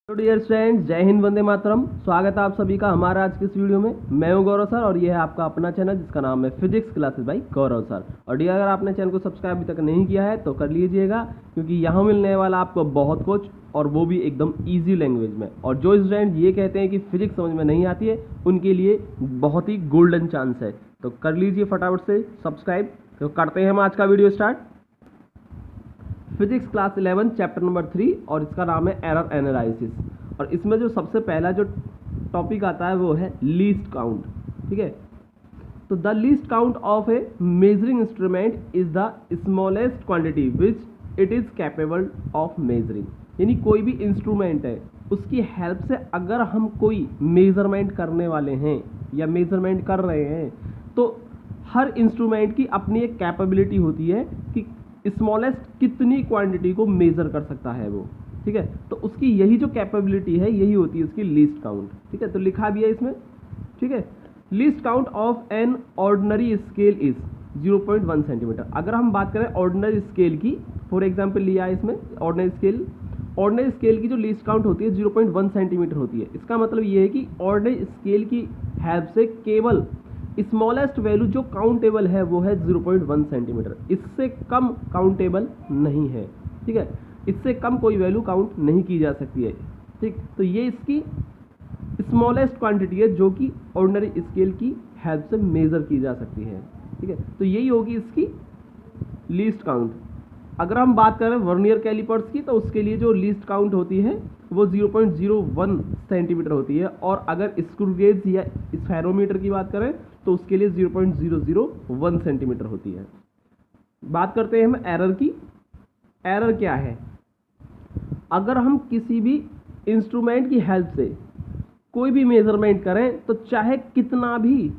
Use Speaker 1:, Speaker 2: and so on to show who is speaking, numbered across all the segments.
Speaker 1: तो dear students, जय हिंद, वंदे मातरम। स्वागत है आप सभी का हमारा आज के इस वीडियो में। मैं हूं गौरव सर और ये है आपका अपना चैनल जिसका नाम है फिजिक्स क्लासेस बाय गौरव सर। और डियर, अगर आपने चैनल को सब्सक्राइब अभी तक नहीं किया है तो कर लीजिएगा, क्योंकि यहाँ मिलने वाला आपको बहुत कुछ, और वो भी एकदम ईजी लैंग्वेज में। और जो स्टूडेंट ये कहते हैं कि फिजिक्स समझ में नहीं आती है, उनके लिए बहुत ही गोल्डन चांस है। तो कर लीजिए फटाफट से सब्सक्राइब। तो करते हैं हम आज का video start. Physics class 11 chapter number 3 और इसका नाम है एरर एनालिसिस। और इसमें जो सबसे पहला जो टॉपिक आता है वो है लीस्ट काउंट। ठीक है, तो the least count of A measuring instrument is the smallest quantity which it is capable of measuring. यानी कोई भी इंस्ट्रूमेंट है, उसकी हेल्प से अगर हम कोई मेजरमेंट करने वाले हैं या मेजरमेंट कर रहे हैं, तो हर इंस्ट्रूमेंट की अपनी एक कैपेबिलिटी होती है कि स्मॉलेस्ट कितनी क्वांटिटी को मेजर कर सकता है वो। ठीक है, तो उसकी यही जो कैपेबिलिटी है, यही होती है उसकी लीस्ट काउंट। ठीक है, तो लिखा भी है इसमें। ठीक है, least count of an ordinary scale is 0.1 centimetre. अगर हम बात करें ऑर्डिनरी स्केल की, फॉर एग्जाम्पल लिया है इसमें ऑर्डिनरी स्केल की जो लीस्ट काउंट होती है 0.1 सेंटीमीटर होती है। इसका मतलब ये है कि ऑर्डिनरी स्केल की हेल्प से केवल स्मॉलेस्ट वैल्यू जो काउंटेबल है वो है 0.1 सेंटीमीटर। इससे कम काउंटेबल नहीं है। ठीक है, इससे कम कोई वैल्यू काउंट नहीं की जा सकती है। ठीक, तो ये इसकी स्मॉलेस्ट क्वांटिटी है जो कि ऑर्डिनरी स्केल की हेल्प से मेजर की जा सकती है। ठीक है, तो यही होगी इसकी लीस्ट काउंट। अगर हम बात करें वर्नियर कैलिपर्स की, तो उसके लिए जो लीस्ट काउंट होती है वो 0.01 सेंटीमीटर होती है। और अगर स्क्रू गेज या स्फेरोमीटर की बात करें तो उसके लिए 0.001 सेंटीमीटर होती है। बात करते हैं हम एरर की। एरर क्या है? अगर हम किसी भी इंस्ट्रूमेंट की हेल्प से कोई भी मेजरमेंट करें, तो चाहे कितना भी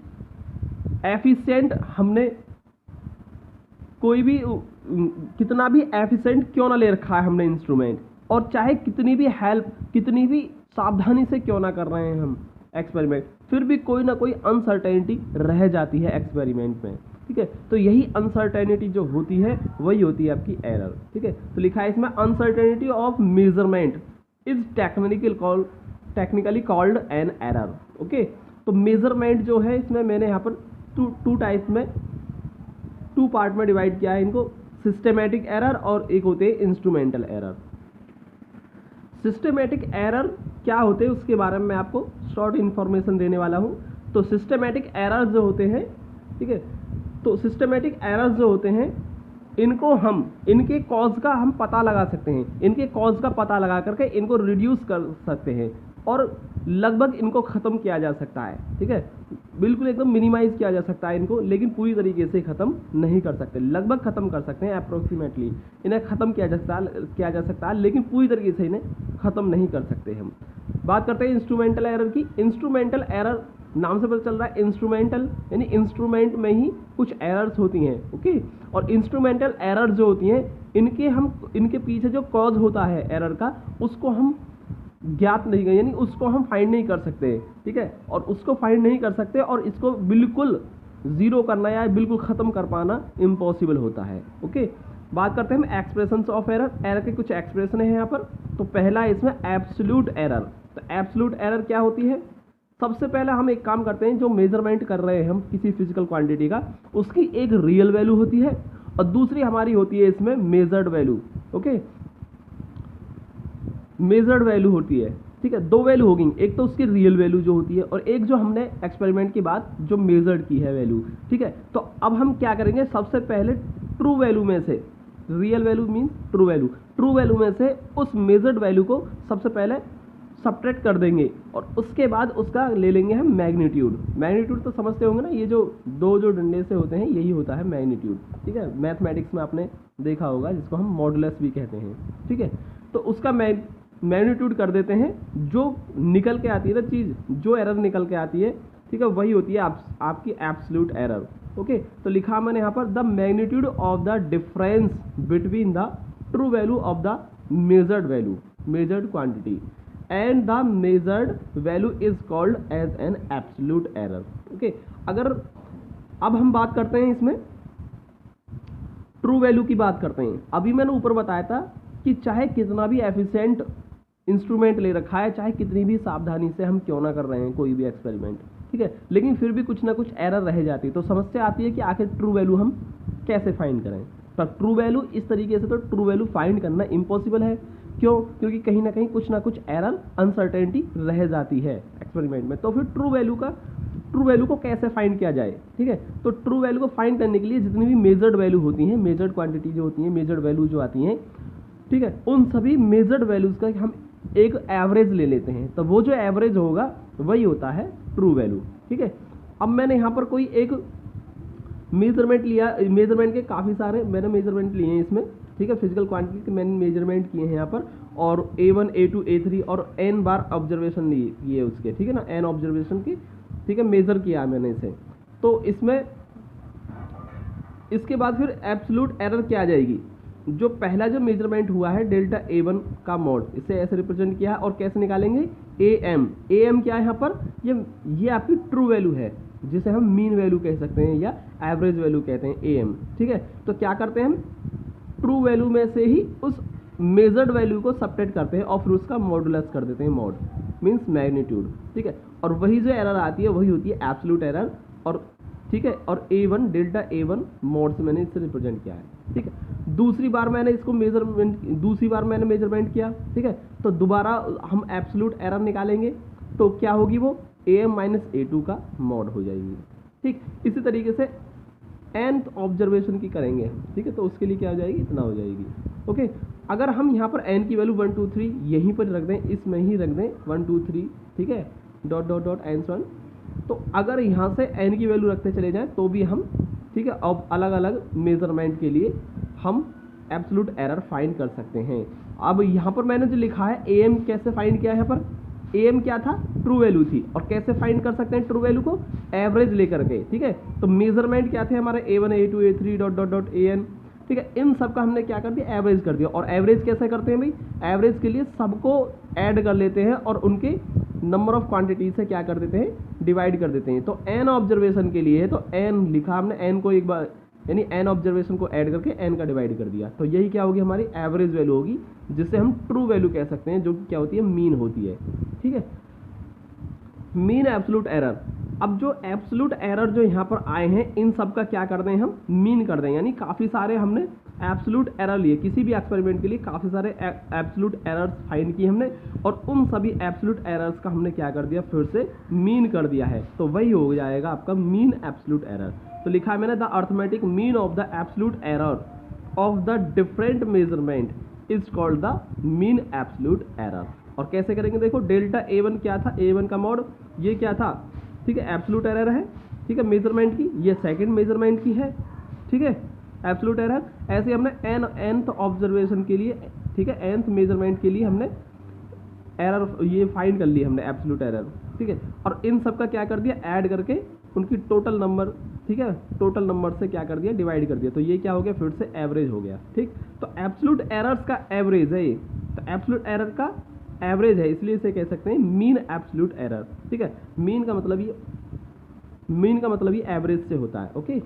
Speaker 1: एफिशिएंट हमने कितना भी एफिशिएंट क्यों ना ले रखा है हमने इंस्ट्रूमेंट, और चाहे कितनी भी हेल्प, कितनी भी सावधानी से क्यों ना कर रहे हैं हम एक्सपेरिमेंट, फिर भी कोई ना कोई अनसर्टेनिटी रह जाती है एक्सपेरिमेंट में। ठीक है, तो यही अनसर्टेनिटी जो होती है वही होती है आपकी एरर। ठीक है, तो लिखा है इसमें uncertainty of measurement is technically called an error. Okay, तो मेजरमेंट जो है इसमें मैंने यहाँ पर टू टाइप्स में, टू पार्ट में डिवाइड किया है इनको, सिस्टेमेटिक एरर और एक होते हैं इंस्ट्रूमेंटल एरर। सिस्टेमेटिक एरर क्या होते हैं उसके बारे में मैं आपको शॉर्ट इन्फॉर्मेशन देने वाला हूँ। तो सिस्टेमेटिक एरर्स जो होते हैं, ठीक है, तो सिस्टेमेटिक एरर्स जो होते हैं, इनको हम, इनके कॉज का हम पता लगा सकते हैं। इनके कॉज का पता लगा करके इनको रिड्यूस कर सकते हैं और लगभग इनको ख़त्म किया जा सकता है। ठीक है, बिल्कुल एकदम मिनिमाइज किया जा सकता है इनको, लेकिन पूरी तरीके से ख़त्म नहीं कर सकते। लगभग ख़त्म कर सकते हैं, अप्रोक्सीमेटली इन्हें ख़त्म किया जा सकता है, लेकिन पूरी तरीके से इन्हें ख़त्म नहीं कर सकते हम। बात करते हैं इंस्ट्रूमेंटल एरर की। इंस्ट्रूमेंटल एरर नाम से पता चल रहा है, इंस्ट्रूमेंटल यानी इंस्ट्रूमेंट में ही कुछ एरर्स होती हैं। ओके, और इंस्ट्रूमेंटल एरर जो होती हैं, इनके पीछे जो कॉज होता है एरर का, उसको हम ज्ञात नहीं कर, यानी उसको हम फाइंड नहीं कर सकते। ठीक है, और उसको फाइंड नहीं कर सकते और इसको बिल्कुल जीरो करना या बिल्कुल ख़त्म कर पाना इम्पॉसिबल होता है। ओके, बात करते हैं हम एक्सप्रेशंस ऑफ एरर। एरर के कुछ एक्सप्रेशन है यहाँ पर। तो पहला है इसमें एब्सोल्यूट एरर। तो एब्सोल्यूट एरर क्या होती है? सबसे पहले हम एक काम करते हैं, जो मेजरमेंट कर रहे हैं हम किसी फिजिकल क्वांटिटी का, उसकी एक रियल वैल्यू होती है और दूसरी हमारी होती है इसमें measured value. Okay, measured value होती है। ठीक है, दो वैल्यू होगी, एक तो उसकी रियल वैल्यू जो होती है और एक जो हमने एक्सपेरिमेंट के बाद जो मेजर्ड की है वैल्यू। ठीक है, तो अब हम क्या करेंगे, सबसे पहले ट्रू वैल्यू में से, real value mean true value में से उस मेजर्ड वैल्यू को सबसे पहले सब्ट्रैक्ट कर देंगे और उसके बाद उसका ले लेंगे हम मैग्नीट्यूड तो समझते होंगे ना, ये जो दो डंडे से होते हैं यही होता है मैग्नीट्यूड। ठीक है, मैथमेटिक्स में आपने देखा होगा, जिसको हम मॉडुलस भी कहते हैं। ठीक है, तो उसका मैग्नीट्यूड कर देते हैं। जो निकल के आती है ना चीज़, जो एरर निकल के आती है, ठीक है, वही होती है आपकी एब्सोल्यूट एरर। ओके, तो लिखा मैंने यहाँ पर the magnitude of the difference between the true value of the measured quantity and the measured value is called as an absolute error. Okay, अगर अब हम बात करते हैं इसमें ट्रू वैल्यू की बात करते हैं। अभी मैंने ऊपर बताया था कि चाहे कितना भी एफिशिएंट इंस्ट्रूमेंट ले रखा है, चाहे कितनी भी सावधानी से हम क्यों ना कर रहे हैं कोई भी एक्सपेरिमेंट, ठीक है, लेकिन फिर भी कुछ ना कुछ एरर रह जाती है। तो समस्या आती है कि आखिर ट्रू वैल्यू हम कैसे फाइंड करें। पर ट्रू वैल्यू इस तरीके से तो ट्रू वैल्यू फाइंड करना इम्पॉसिबल है। क्यों? क्योंकि कहीं ना कहीं कुछ ना कुछ एरर, अनसर्टेनिटी रह जाती है एक्सपेरिमेंट में। तो फिर ट्रू वैल्यू को कैसे फाइंड किया जाए, ठीक है। तो ट्रू वैल्यू को फाइंड करने के लिए जितनी भी मेजर्ड वैल्यू होती हैं, मेजर्ड क्वांटिटी जो होती हैं, मेजर्ड वैल्यू जो आती हैं, ठीक है, उन सभी मेजर्ड वैल्यूज का हम एक एवरेज ले लेते हैं। तो वो जो एवरेज होगा वही होता है ट्रू वैल्यू, ठीक है। अब मैंने यहाँ पर कोई एक मेजरमेंट लिया, मेजरमेंट के काफ़ी सारे मैंने मेजरमेंट लिए हैं इसमें, ठीक है, फिजिकल क्वांटिटी के मैंने मेजरमेंट किए हैं यहाँ पर, और A1, A2, A3 और n बार ऑब्जर्वेशन लिए उसके, ठीक है ना, n ऑब्जर्वेशन की, ठीक है, मेजर किया मैंने इसे। तो इसमें इसके बाद फिर एब्सोल्यूट एरर क्या आ जाएगी। जो पहला जो मेजरमेंट हुआ है डेल्टा A1 का मॉड, इसे ऐसे रिप्रेजेंट किया है और कैसे निकालेंगे, AM क्या है यहाँ पर, ये आपकी ट्रू वैल्यू है, जिसे हम मीन वैल्यू कह सकते हैं या एवरेज वैल्यू कहते हैं, AM, ठीक है। तो क्या करते हैं हम, ट्रू वैल्यू में से ही उस मेजर्ड वैल्यू को सबट्रैक्ट करते हैं और फिर उसका मॉडुलस कर देते हैं, मॉड मीन्स मैग्नीट्यूड, ठीक है। और वही जो एरर आती है वही होती है एब्सोल्यूट एरर, और ठीक है, और A1 डेल्टा A1 मॉड से मैंने इससे रिप्रेजेंट किया है, ठीक है। दूसरी बार मैंने मेजरमेंट किया, ठीक है, तो दोबारा हम एब्सोल्यूट एरर निकालेंगे, तो क्या होगी वो AM माइनस A2 का मॉड हो जाएगी, ठीक। इसी तरीके से nth ऑब्जर्वेशन की करेंगे, ठीक है, तो उसके लिए क्या हो जाएगी, इतना हो जाएगी, ओके। अगर हम यहाँ पर n की वैल्यू 1 2 3 यहीं पर रख दें, इसमें ही रख दें 1 2 3, ठीक है, dot dot dot and one, तो अगर यहाँ से n की वैल्यू रखते चले जाएं तो भी हम, ठीक है, अब अलग अलग मेजरमेंट के लिए हम एब्सोल्यूट एरर फाइंड कर सकते हैं। अब यहाँ पर मैंने जो लिखा है AM कैसे फाइंड किया है, यहाँ पर AM क्या था, ट्रू वैल्यू थी, और कैसे फाइंड कर सकते हैं ट्रू वैल्यू को, एवरेज लेकर के, ठीक है। तो मेजरमेंट क्या थे हमारे A1 A2 A3 dot dot dot AN, ठीक है, इन सब का हमने क्या कर दिया, एवरेज कर दिया। और एवरेज कैसे करते हैं भाई, एवरेज के लिए सबको ऐड कर लेते हैं और उनके नंबर ऑफ क्वांटिटी से क्या कर देते हैं, डिवाइड कर देते हैं। तो n ऑब्जर्वेशन के लिए है तो n लिखा हमने, n को एक बार यानी n ऑब्जर्वेशन को ऐड करके n का डिवाइड कर दिया, तो यही क्या होगी, हमारी एवरेज वैल्यू होगी, जिसे हम ट्रू वैल्यू कह सकते हैं, जो कि क्या होती है, मीन होती है, ठीक है। Mean absolute error. अब जो एब्सोल्यूट एरर जो यहाँ पर आए हैं, इन सब का क्या कर दें हम, मीन कर दें, यानी काफ़ी सारे हमने एब्सोल्यूट एरर लिए, किसी भी एक्सपेरिमेंट के लिए काफ़ी सारे एब्सोल्यूट एरर्स फाइंड किए हमने, और उन सभी एब्सोल्यूट एरर्स का हमने क्या कर दिया, फिर से मीन कर दिया है, तो वही हो जाएगा आपका मीन एब्सोल्यूट एरर। तो लिखा है मैंने, the arithmetic mean of the absolute error of the different measurement is called the mean absolute error. और कैसे करेंगे, देखो डेल्टा A1 क्या था, A1 का मॉड ये क्या था, ठीक है, एब्सोल्यूट एरर है, ठीक है, मेजरमेंट की, ये सेकंड मेजरमेंट की है, ठीक है, एब्सोल्यूट एरर। ऐसे हमने nth ऑब्जर्वेशन के लिए, ठीक है, nth मेजरमेंट के लिए हमने एरर ये फाइंड कर ली हमने एब्सोल्यूट एरर, ठीक है, और इन सब का क्या कर दिया, ऐड करके उनकी टोटल नंबर, ठीक है, टोटल नंबर से क्या कर दिया, डिवाइड कर दिया, तो ये क्या हो गया, फिर से एवरेज हो गया, ठीक। तो एब्सोल्यूट एरर्स का एवरेज है ये, तो एब्सोल्यूट एरर का एवरेज है, इसलिए इसे कह सकते हैं मीन एब्सोल्यूट एरर, ठीक है। मीन का मतलब ये एवरेज से होता है, ओके।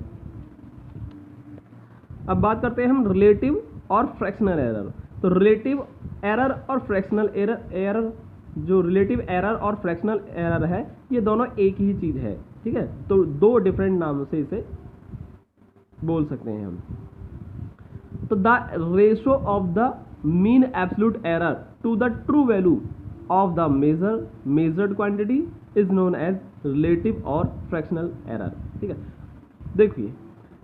Speaker 1: अब बात करते हैं हम रिलेटिव और फ्रैक्शनल एरर। तो रिलेटिव एरर और फ्रैक्शनल एरर, जो रिलेटिव एरर और फ्रैक्शनल एरर है, ये दोनों एक ही चीज है, ठीक है। तो दो डिफरेंट नामों से इसे बोल सकते हैं हम। तो the ratio of the mean absolute error to the true value of the measured quantity is known as relative और फ्रैक्शनल एरर, ठीक है। देखिए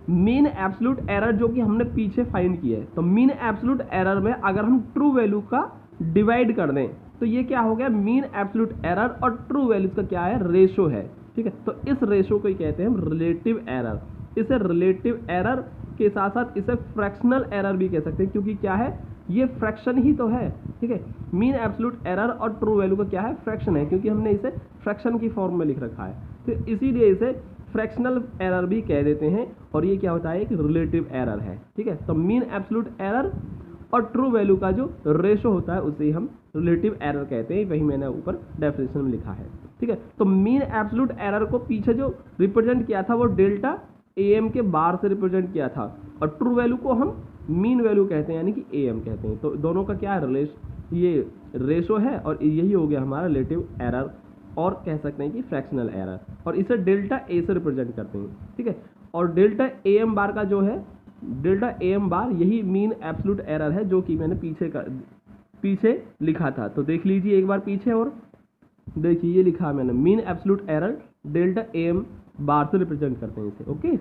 Speaker 1: मीन एब्सोल्यूट एरर जो कि हमने पीछे फाइंड किया है, तो मीन एब्सोल्यूट एरर में अगर हम ट्रू वैल्यू का डिवाइड कर दें तो ये क्या हो गया, मीन एब्सोल्यूट एरर और ट्रू वैल्यू का क्या है, रेशो है, ठीक है। तो इस रेशो को ही कहते हैं हम रिलेटिव एरर। इसे रिलेटिव एरर के साथ साथ इसे फ्रैक्शनल एरर भी कह सकते हैं, क्योंकि क्या है, ये फ्रैक्शन ही तो है, ठीक है। मीन एब्सोल्यूट एरर और ट्रू वैल्यू का क्या है, फ्रैक्शन है, क्योंकि हमने इसे फ्रैक्शन की फॉर्म में लिख रखा है, तो इसीलिए इसे फ्रैक्शनल एरर भी कह देते हैं। और ये क्या होता है, एक रिलेटिव एरर है, ठीक है। तो मीन एब्सोल्यूट एरर और ट्रू वैल्यू का जो रेशो होता है उसे हम रिलेटिव एरर कहते हैं, वही मैंने ऊपर डेफिनेशन में लिखा है, ठीक है। तो मीन एब्सोल्यूट एरर को पीछे जो रिप्रेजेंट किया था वो डेल्टा AM के बार से रिप्रेजेंट किया था, और ट्रू वैल्यू को हम मीन वैल्यू कहते हैं, यानी कि AM कहते हैं। तो दोनों का क्या है, ये रेशो है और यही हो गया हमारा रिलेटिव एरर, और कह सकते हैं कि फ्रैक्शनल एरर, और इसे डेल्टा ए से रिप्रेजेंट करते हैं, ठीक है। और डेल्टा ए एम बार का जो है, डेल्टा ए एम बार यही मीन एब्सोल्यूट एरर है जो कि मैंने पीछे लिखा था। तो देख लीजिए एक बार पीछे, और देखिए ये लिखा है मैंने, mean absolute error delta A M bar से रिप्रेजेंट करते हैं इसे, ओके।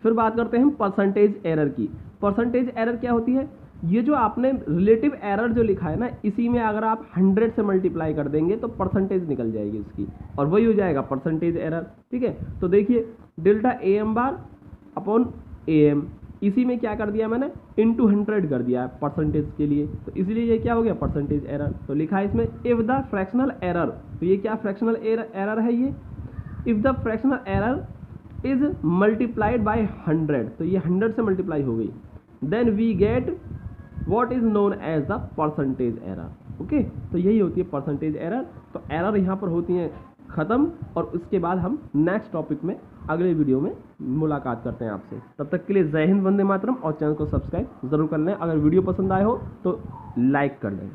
Speaker 1: फिर बात करते हैं हम परसेंटेज एरर की। परसेंटेज एरर क्या होती है? ये जो आपने रिलेटिव एरर जो लिखा है ना, इसी में अगर आप 100 से मल्टीप्लाई कर देंगे तो परसेंटेज निकल जाएगी इसकी, और वही हो जाएगा परसेंटेज एरर, ठीक है। तो देखिए delta A M bar upon A M, इसी में क्या कर दिया मैंने, इंटू 100 कर दिया है परसेंटेज के लिए, तो इसलिए ये क्या हो गया, परसेंटेज एरर। तो लिखा है इसमें इफ द फ्रैक्शनल एरर, तो ये क्या फ्रैक्शनल एरर है ये, if the fractional error is multiplied by 100, तो ये 100 से मल्टीप्लाई हो गई, then we get what is known as the percentage error, okay. तो यही होती है परसेंटेज एरर। तो एरर यहाँ पर होती हैं ख़त्म, और उसके बाद हम नेक्स्ट टॉपिक में अगले वीडियो में मुलाकात करते हैं आपसे। तब तक के लिए जय हिंद, वंदे मातरम, और चैनल को सब्सक्राइब ज़रूर कर लें। अगर वीडियो पसंद आए हो तो लाइक कर लें।